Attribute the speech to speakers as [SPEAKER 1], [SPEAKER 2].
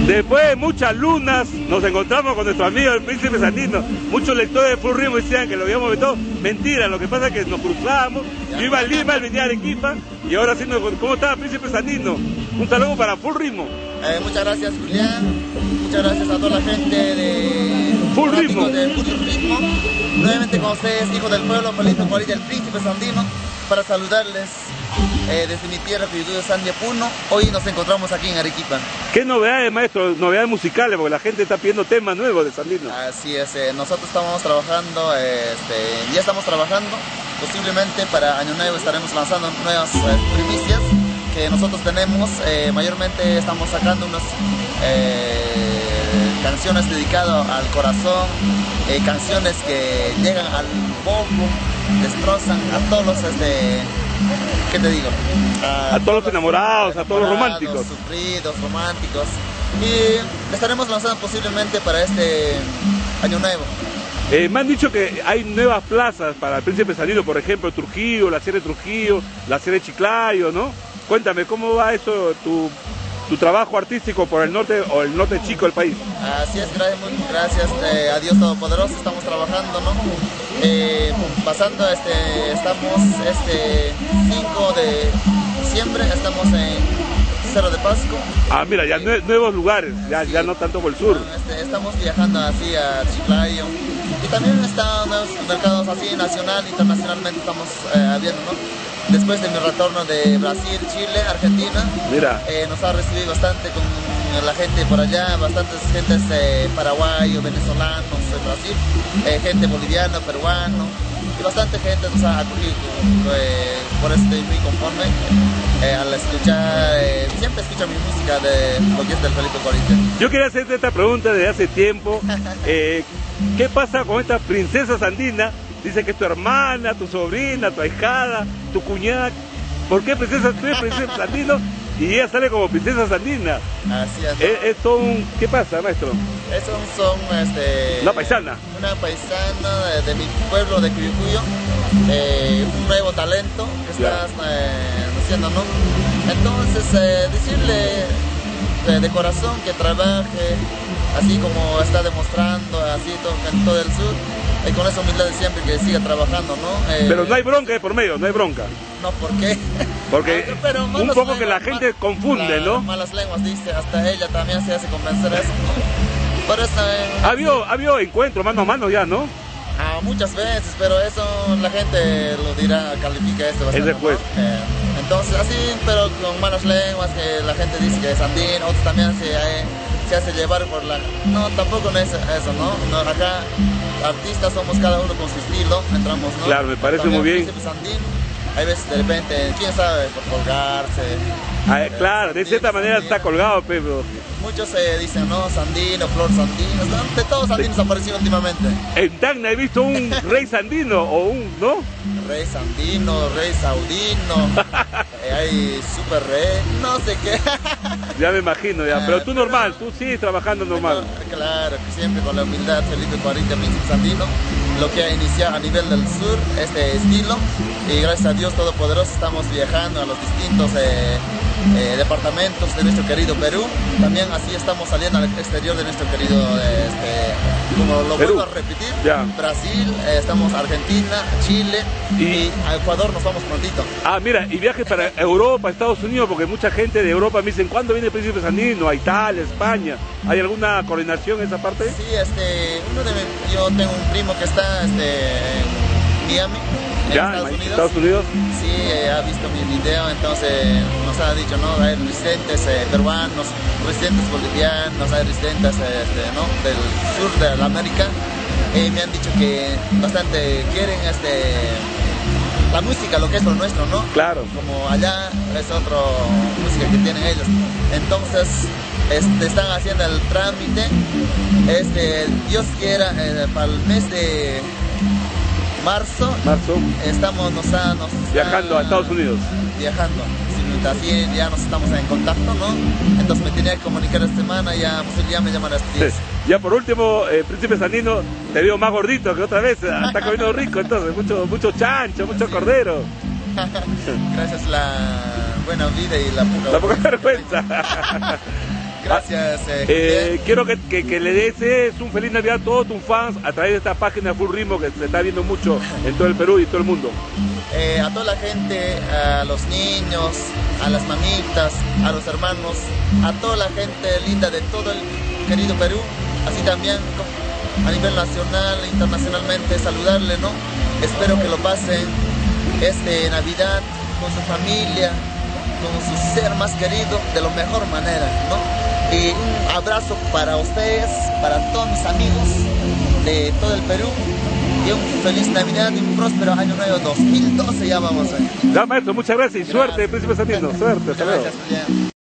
[SPEAKER 1] Después de muchas lunas nos encontramos con nuestro amigo el Príncipe Sandino. Muchos lectores de Full Ritmo decían que lo habíamos vetado. Mentira, lo que pasa es que nos cruzábamos. Yo iba a Lima, él venía a Arequipa y ahora sí, ¿cómo está Príncipe Sandino? Un saludo para Full Ritmo.
[SPEAKER 2] Muchas gracias, Julián. Muchas gracias a toda la gente de
[SPEAKER 1] Full Ritmo.
[SPEAKER 2] Nuevamente con ustedes, hijos del pueblo, Felipe Cuarilla, el Príncipe Sandino, para saludarles desde mi tierra, Cuyutuyo, Sandia, Puno. Hoy nos encontramos aquí en Arequipa.
[SPEAKER 1] ¿Qué novedades, maestro? Novedades musicales, porque la gente está pidiendo temas nuevos de Sandino.
[SPEAKER 2] Así es, nosotros estamos trabajando, ya estamos trabajando. Posiblemente para Año Nuevo estaremos lanzando nuevas primicias que nosotros tenemos. Mayormente estamos sacando unas canciones dedicadas al corazón, canciones que llegan al bobo, destrozan a todos los, ¿qué te digo?
[SPEAKER 1] A todos los enamorados, a todos los románticos.
[SPEAKER 2] Sufridos, románticos. Y le estaremos lanzando posiblemente para este Año Nuevo.
[SPEAKER 1] Me han dicho que hay nuevas plazas para el Príncipe Sandino, por ejemplo, Trujillo, la Sierra de Trujillo, la Sierra de Chiclayo, ¿no? Cuéntame, ¿cómo va eso, tu trabajo artístico por el norte o el norte chico del país?
[SPEAKER 2] Así es, gracias a Dios Todopoderoso, estamos trabajando, ¿no? Pasando, estamos 5 de diciembre, estamos en Cerro de Pasco.
[SPEAKER 1] Ah, mira, ya nuevos lugares, ya, sí. Ya no tanto por el sur.
[SPEAKER 2] Estamos viajando así a Chiclayo y también están nuevos mercados así, nacional, internacionalmente estamos viendo, ¿no? Después de mi retorno de Brasil, Chile, Argentina, mira, nos ha recibido bastante con la gente por allá, bastantes gentes paraguayos, venezolanos, Brasil, gente boliviana, peruano, y bastante gente nos ha acogido, por eso estoy muy conforme al escuchar, siempre escucho mi música de lo que es del Felipe Cuarilla.
[SPEAKER 1] Yo quería hacerte esta pregunta desde hace tiempo, ¿qué pasa con esta princesa Sandina? Dice que es tu hermana, tu sobrina, tu ahijada, tu cuñada. ¿Por qué princesa? Tú eres Príncipe Sandino y ella sale como Princesa Sandina.
[SPEAKER 2] Así es.
[SPEAKER 1] Es todo un... ¿Qué pasa, maestro?
[SPEAKER 2] Es un son,
[SPEAKER 1] una paisana.
[SPEAKER 2] Una paisana de mi pueblo de Cuyucuyo. Un nuevo talento que estás haciendo, ¿no? Entonces, decirle de corazón que trabaje, así como está demostrando, así en todo el sur. Y con esa humildad de siempre que siga trabajando, ¿no?
[SPEAKER 1] Pero no hay bronca de por medio, no hay bronca.
[SPEAKER 2] No, ¿por qué?
[SPEAKER 1] Porque pero un poco lenguas, que la gente confunde, ¿no?
[SPEAKER 2] Malas lenguas, dice, hasta ella también se hace convencer eso, ¿no? Por eso,
[SPEAKER 1] ha habido encuentros mano a mano ya, ¿no?
[SPEAKER 2] Muchas veces, pero eso la gente lo dirá, califica esto bastante,
[SPEAKER 1] es después.
[SPEAKER 2] ¿no? Entonces, así, pero con malas lenguas, que la gente dice que es Sandino, otros también se hace llevar por la... No, tampoco no es eso, ¿no? Acá artistas somos cada uno con su estilo, entramos, ¿no?
[SPEAKER 1] Claro, me parece muy bien.
[SPEAKER 2] Sandino, hay veces de repente, quién sabe, por colgarse.
[SPEAKER 1] Claro, de cierta manera está colgado, Pedro.
[SPEAKER 2] Muchos dicen, no, Sandino, Flor Sandino, de todos Sandinos aparecido últimamente.
[SPEAKER 1] En Tacna he visto un rey Sandino, o un, ¿no?
[SPEAKER 2] Rey Sandino, rey Saudino, hay super rey, no sé qué.
[SPEAKER 1] Ya me imagino, ya, pero tú normal, tú sigues trabajando normal.
[SPEAKER 2] Claro, siempre con la humildad, Felipe Cuarilla, Príncipe Sandino, lo que ha iniciado a nivel del sur, este estilo, y gracias a Dios Todopoderoso estamos viajando a los distintos departamentos de nuestro querido Perú. También así estamos saliendo al exterior de nuestro querido, como lo Perú. Vuelvo a repetir, ya. Brasil, estamos Argentina, Chile y a Ecuador nos vamos prontito.
[SPEAKER 1] Mira, y viajes para Europa, Estados Unidos, porque mucha gente de Europa me dicen, ¿cuándo viene el Príncipe Sandino? A Italia, España. ¿Hay alguna coordinación en esa parte?
[SPEAKER 2] Sí, yo tengo un primo que está en Miami. En Estados Unidos. Sí, ha visto mi video, entonces nos ha dicho, ¿no? Hay residentes peruanos, residentes bolivianos, hay residentes ¿no? del sur de la América. Me han dicho que bastante quieren la música, lo que es lo nuestro, ¿no?
[SPEAKER 1] Claro.
[SPEAKER 2] Como allá es otra música que tienen ellos. Entonces, están haciendo el trámite. Dios quiera, para el mes de marzo. Estamos
[SPEAKER 1] viajando a Estados Unidos.
[SPEAKER 2] Viajando. Así ya nos estamos en contacto, ¿no? Entonces me tenía que comunicar esta semana, ya me llaman a estos días.
[SPEAKER 1] Ya por último, Príncipe Sandino, te veo más gordito que otra vez, está comiendo rico, entonces, mucho chancho, mucho cordero.
[SPEAKER 2] Gracias a la buena vida y la
[SPEAKER 1] poca vergüenza.
[SPEAKER 2] Gracias.
[SPEAKER 1] Quiero que le desees un feliz Navidad a todos tus fans a través de esta página Full Ritmo que se está viendo mucho en todo el Perú y todo el mundo.
[SPEAKER 2] A toda la gente, a los niños, a las mamitas, a los hermanos, a toda la gente linda de todo el querido Perú, así también a nivel nacional e internacionalmente, saludarle, ¿no? Espero que lo pasen Navidad con su familia, con su ser más querido, de la mejor manera, ¿no? Y un abrazo para ustedes, para todos mis amigos de todo el Perú, y un feliz Navidad y un próspero año nuevo 2012 ya vamos a ver.
[SPEAKER 1] Ya, maestro, muchas gracias y suerte, Príncipe Sandino, suerte, hasta luego.
[SPEAKER 2] Gracias, Julián.